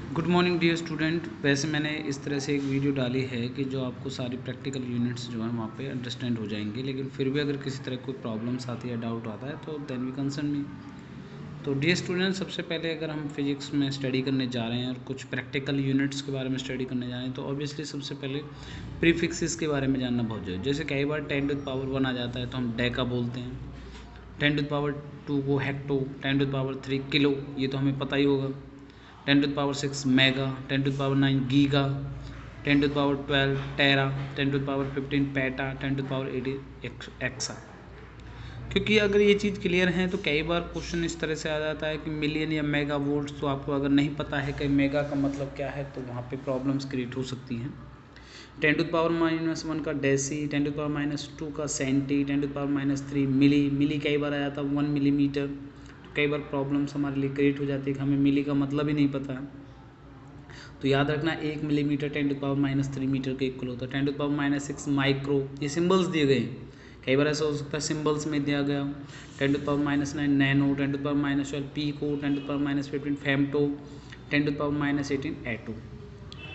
Good morning dear student. वैसे मैंने इस तरह से एक वीडियो डाली है कि जो आपको सारी प्रैक्टिकल यूनिट्स जो है वहाँ पे अंडरस्टैंड हो जाएंगे, लेकिन फिर भी अगर किसी तरह कोई प्रॉब्लम्स आती है, डाउट आता है, तो देन वी कंसर्न मी। तो डियर स्टूडेंट, सबसे पहले अगर हम फिजिक्स में स्टडी करने जा रहे हैं और कुछ प्रैक्टिकल यूनिट्स के बारे में स्टडी करने जा रहे हैं, तो ऑब्वियसली सबसे पहले प्रीफिक्सेस के बारे में जानना बहुत जरूरी है। जैसे कई बार 10⁻1 आ जाता है तो हम डेका बोलते हैं, 10⁻2 को हेक्टो, 10⁻3 किलो, ये तो हमें पता ही होगा। 10⁻6 मेगा, 10⁻9 गीगा, 10⁻12 टेरा, 10⁻15 पेटा, 10⁻18 एक्सा। क्योंकि अगर ये चीज़ क्लियर है तो कई बार क्वेश्चन इस तरह से आ जाता है कि मिलियन या मेगा वोल्ट्स, तो आपको अगर नहीं पता है कि मेगा का मतलब क्या है तो वहाँ पे प्रॉब्लम्स क्रिएट हो सकती हैं। 10⁻⁻1 का डेसी, 10⁻⁻2 का सेंटी, 10⁻⁻3 मिली कई बार आ जाता है 1 मिलीमीटर। कई बार प्रॉब्लम्स हमारे लिए क्रिएट हो जाती है कि हमें मिली का मतलब ही नहीं पता है। तो याद रखना 1 मिलीमीटर 10⁻³ मीटर के इक्वल होता है। 10⁻6 माइक्रो, ये सिंबल्स दिए गए हैं। कई बार ऐसा हो सकता है सिंबल्स में दिया गया। 10⁻9 नैनो, 10⁻12 पीको, 10⁻15 फेमटो, 10⁻18 एटो।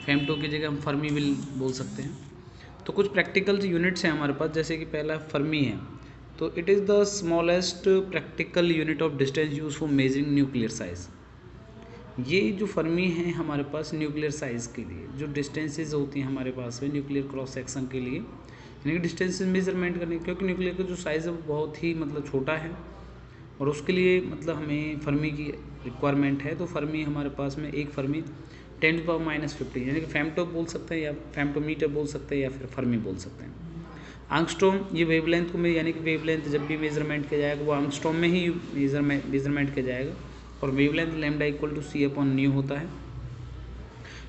फेमटो की जगह हम फर्मी भी बोल सकते हैं। तो कुछ प्रैक्टिकल यूनिट्स हैं हमारे पास, जैसे कि पहला फर्मी है। तो it is the smallest practical unit of distance use for measuring nuclear size. ये जो फर्मी है हमारे पास न्यूक्लियर साइज़ के लिए, जो डिस्टेंसेज होती हैं हमारे पास में न्यूक्लियर क्रॉस सेक्शन के लिए, यानी कि डिस्टेंसेज मेजरमेंट करने, क्योंकि न्यूक्लियर का जो साइज़ है वो बहुत ही छोटा है और उसके लिए हमें फर्मी की रिक्वायरमेंट है। तो फर्मी हमारे पास में एक फर्मी 10⁻⁻15, यानी कि फेमटो बोल सकते हैं या फेमटोमीटर बोल सकते हैं या फिर फर्मी बोल सकते हैं। आंगस्ट्रॉम, ये वेवलेंथ को यानी कि वेवलेंथ जब भी मेजरमेंट किया जाएगा वो आंगस्ट्रॉम में ही मेजरमेंट किया जाएगा और वेवलेंथ लैम्डा इक्वल टू c/न्यू होता है,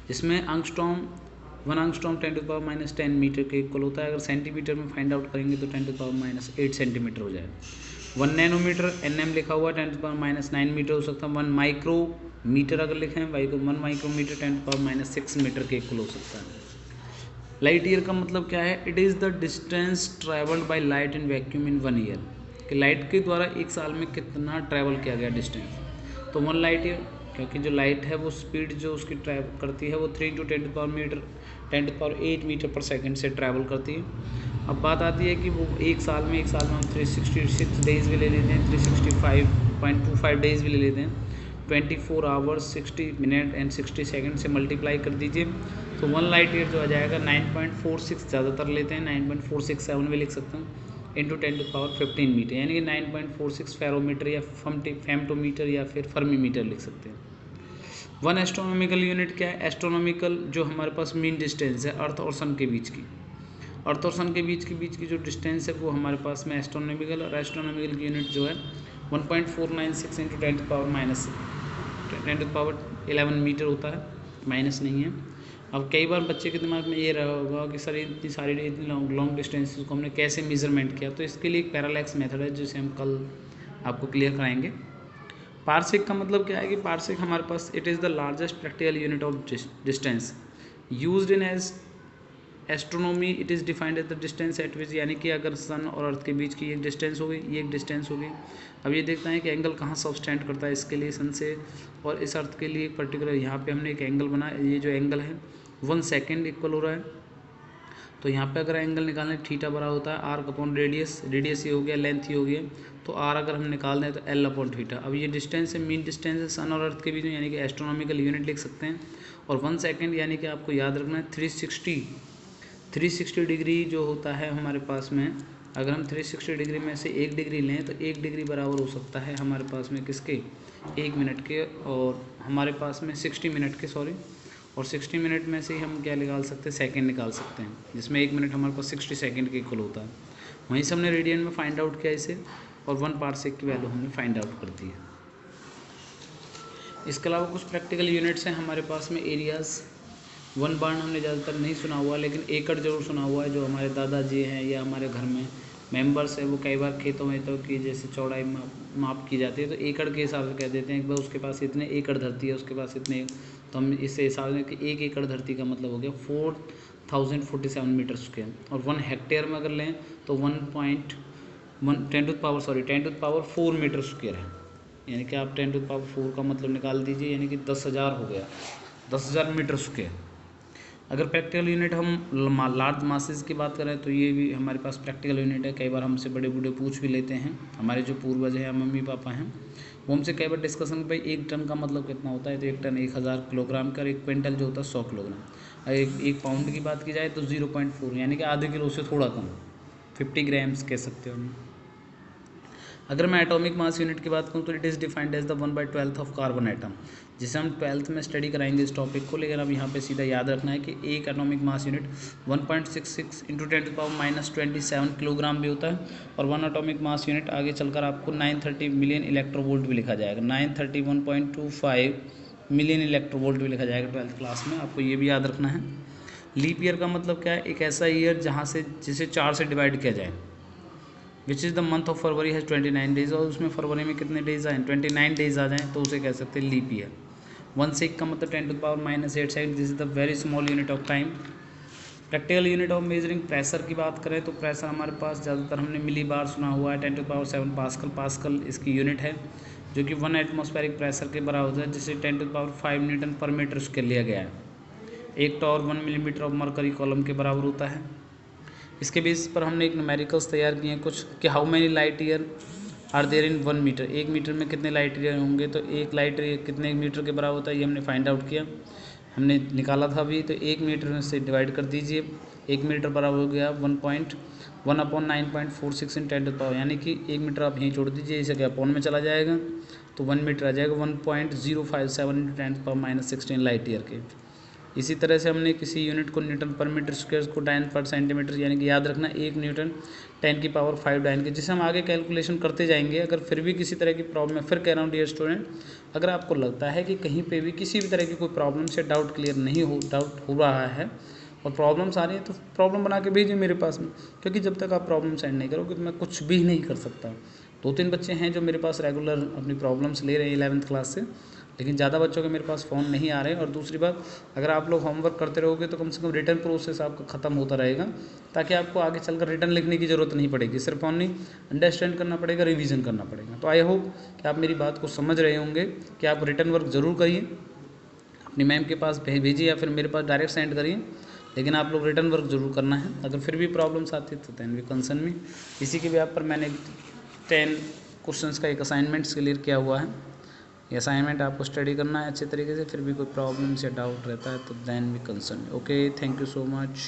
जिसमें आंगस्ट्रॉम 1 आंगस्ट्रॉम 10⁻10 मीटर के इक्वल होता है। अगर सेंटीमीटर में फाइंड आउट करेंगे तो 10⁻8 सेंटीमीटर हो जाएगा। 1 नैनोमीटर nm लिखा हुआ 10⁻9 मीटर हो सकता है। 1 माइक्रोमीटर अगर लिखें 1 माइक्रोमीटर 10⁻6 मीटर के इक्वल हो सकता है। लाइट ईयर का मतलब क्या है? It is the distance travelled by light in vacuum in 1 year, कि लाइट के द्वारा एक साल में कितना ट्रैवल किया गया डिस्टेंस। तो 1 लाइट ईयर, क्योंकि जो लाइट है वो स्पीड जो उसकी ट्रैवल करती है वो 3 × 10⁸ मीटर पर सेकेंड से ट्रैवल करती है। अब बात आती है कि वो एक साल में हम 366 डेज़ भी ले लेते हैं, 365.25 डेज़ भी ले लेते हैं, 24 आवर्स 60 मिनट एंड 60 सेकेंड से मल्टीप्लाई कर दीजिए तो 1 लाइट ईयर जो आ जाएगा 9.46, ज़्यादातर लेते हैं 9.467 भी लिख सकते हैं, इंटू 10⁻15 मीटर, यानी कि 9.46 फेरोमीटर या फेमटोमीटर या फिर फर्मीमीटर लिख सकते हैं। 1 एस्ट्रोनॉमिकल यूनिट क्या है? एस्ट्रोनॉमिकल जो हमारे पास मीन डिस्टेंस है अर्थ और सन के बीच की, अर्थ और सन के बीच की जो डिस्टेंस है वो हमारे पास में एस्ट्रोनॉमिकल, और एस्ट्रोनॉमिकल की यूनिट जो है 1.496 इंटू 10⁻11 मीटर होता है, माइनस नहीं है। अब कई बार बच्चे के दिमाग में ये रहा होगा कि सर इतनी लॉन्ग डिस्टेंसेस को हमने कैसे मेजरमेंट किया, तो इसके लिए एक पैरालैक्स मेथड है जिसे हम कल आपको क्लियर कराएंगे। पार्सेक का मतलब क्या है कि पार्सेक हमारे पास it is the largest practical unit of distance used in as astronomy. It is defined as the distance at which, यानी कि अगर सन और अर्थ के बीच की एक डिस्टेंस हो गई, ये एक डिस्टेंस हो गई। अब ये देखते हैं कि एंगल कहाँ सबस्टेंड करता है इसके लिए सन से, और इस अर्थ के लिए एक पर्टिकुलर यहाँ पे हमने एक एंगल बनाया। ये जो एंगल है 1 सेकेंड इक्वल हो रहा है, तो यहाँ पे अगर एंगल निकालने थीटा बड़ा होता है r/रेडियस, रेडियस ये हो गया, लेंथ ये हो गया, तो r अगर हम निकाल दें तो l/थीटा। अब ये डिस्टेंस है, मीन डिस्टेंस है सन और अर्थ के बीच में, यानी कि एस्ट्रोनॉमिकल यूनिट लिख सकते हैं। और 1 सेकेंड यानी कि आपको याद रखना है 360 डिग्री जो होता है हमारे पास में, अगर हम 360 डिग्री में से 1 डिग्री लें तो 1 डिग्री बराबर हो सकता है हमारे पास में किसके? 1 मिनट के, और हमारे पास में 60 मिनट के, सॉरी, और 60 मिनट में से ही हम क्या निकाल सकते हैं? सेकंड निकाल सकते हैं, जिसमें 1 मिनट हमारे पास 60 सेकंड के इक्वल होता है। वहीं से हमने रेडियन में फाइंड आउट किया इसे, और 1 पार्सेक की वैल्यू हमने फाइंड आउट कर दी है। इसके अलावा कुछ प्रैक्टिकल यूनिट्स हैं हमारे पास में। एरियाज़, 1 बार्न हमने ज़्यादातर नहीं सुना हुआ, लेकिन एकड़ जरूर सुना हुआ है। जो हमारे दादाजी हैं या हमारे घर में मेंबर्स हैं वो कई बार खेतों में तो कि जैसे चौड़ाई माप की जाती है तो एकड़ के हिसाब से कह देते हैं कि भाई उसके पास इतने एकड़ धरती है, उसके पास इतने, तो हम इससे हिसाब से कि 1 एकड़ धरती का मतलब हो गया 4047 मीटर स्क्वायर। और 1 हेक्टेयर में अगर लें तो 10⁻4 मीटर स्क्वायर है, यानी कि आप 10⁻4 का मतलब निकाल दीजिए, यानी कि 10,000 हो गया। 10,000 मीटर स्क्वायर। अगर प्रैक्टिकल यूनिट हम लार्ज मासेस की बात करें तो ये भी हमारे पास प्रैक्टिकल यूनिट है। कई बार हमसे बड़े बूढ़े पूछ भी लेते हैं, हमारे जो पूर्वज हैं, मम्मी पापा हैं, वो हमसे कई बार डिस्कशन भाई 1 टन का मतलब कितना होता है, तो 1 टन 1000 किलोग्राम का, 1 क्विंटल जो होता है 100 किलोग्राम। एक पाउंड की बात की जाए तो 0.4 यानी कि आधे किलो से थोड़ा कम, 50 ग्राम्स कह सकते हो हम। अगर मैं एटॉमिक मास यूनिट की बात करूँ तो it is defined as the 1/12 of carbon atom, जिसे हम 12th में स्टडी कराएंगे इस टॉपिक को। लेकिन अब यहाँ पे सीधा याद रखना है कि एक एटॉमिक मास यूनिट 1.66 × 10⁻⁻27 किलोग्राम भी होता है, और 1 एटॉमिक मास यूनिट आगे चलकर आपको 930 मिलियन इलेक्ट्रोवोल्ट भी लिखा जाएगा, 931.25 मिलियन इलेक्ट्रोवोल्ट भी लिखा जाएगा 12th क्लास में, आपको ये भी याद रखना है। लीप ईयर का मतलब क्या है, एक ऐसा ईयर जहाँ से जिसे 4 से डिवाइड किया जाए, which is the month of February has 29 days, और उसमें फरवरी में कितने डेज आए, 29 डेज आ जाएँ तो उसे कह सकते हैं लीप ईयर। 1 सेक का मतलब 10⁻⁻8 second, this is the very small unit of time. Practical unit of measuring pressure की बात करें तो प्रेशर हमारे पास ज़्यादातर हमने मिली बार सुना हुआ है, 10⁻7 पास्कल, पास्कल इसकी यूनिट है, जो कि 1 एटमॉस्फेरिक प्रेशर के बराबर होता है, जिसे 10⁵ न्यूटन पर मीटर स्क्वायर लिया गया है। एक torr 1 millimetre of mercury column के बराबर होता है। इसके बेस पर हमने एक न्यूमेरिकल्स तैयार किए हैं कुछ, कि how many light year are there in 1 metre, 1 metre में कितने लाइट ईयर होंगे, तो 1 लाइट ईयर कितने मीटर के बराबर होता है, ये हमने फाइंड आउट किया, हमने निकाला था अभी। तो 1 मीटर में से डिवाइड कर दीजिए, 1 मीटर बराबर हो गया 1/9.46 × 10⁻, यानी कि 1 मीटर आप यहीं छोड़ दीजिए, इसे क्या अपॉन में चला जाएगा तो 1 मीटर आ जाएगा 1.057 × 10⁻16 लाइट ईयर के। इसी तरह से हमने किसी यूनिट को न्यूटन पर मीटर स्क्वायर को डायन पर सेंटीमीटर, यानी कि याद रखना 1 न्यूटन 10⁵ डायन के, जिसे हम आगे कैलकुलेशन करते जाएंगे। अगर फिर भी किसी तरह की प्रॉब्लम है, फिर कह रहा हूँ डियर स्टूडेंट, अगर आपको लगता है कि कहीं पे भी किसी भी तरह की कोई प्रॉब्लम से डाउट हो रहा है और प्रॉब्लम्स आ रही हैं, तो प्रॉब्लम बना के भेजिए मेरे पास में, क्योंकि जब तक आप प्रॉब्लम सेंड नहीं करोगे तो मैं कुछ भी नहीं कर सकता। 2-3 बच्चे हैं जो मेरे पास रेगुलर अपनी प्रॉब्लम्स ले रहे हैं 11th क्लास से, लेकिन ज़्यादा बच्चों के मेरे पास फ़ोन नहीं आ रहे हैं। और दूसरी बात, अगर आप लोग होमवर्क करते रहोगे तो कम से कम रिटर्न प्रोसेस आपका ख़त्म होता रहेगा, ताकि आपको आगे चलकर रिटर्न लिखने की ज़रूरत नहीं पड़ेगी, सिर्फ ओनली अंडरस्टैंड करना पड़ेगा, रिवीजन करना पड़ेगा। तो आई होप कि आप मेरी बात को समझ रहे होंगे कि आप रिटर्न वर्क ज़रूर करिए, अपनी मैम के पास भेजिए या फिर मेरे पास डायरेक्ट सेंड करिए, लेकिन आप लोग रिटर्न वर्क ज़रूर करना है। अगर फिर भी प्रॉब्लम्स आती है तो दैन वी कंसर्न मी। इसी के भी पर मैंने 10 क्वेश्चंस का एक असाइनमेंट्स क्लियर किया हुआ है। ये असाइनमेंट आपको स्टडी करना है अच्छे तरीके से, फिर भी कोई प्रॉब्लम्स या डाउट रहता है तो then we concern. Okay, thank you so much.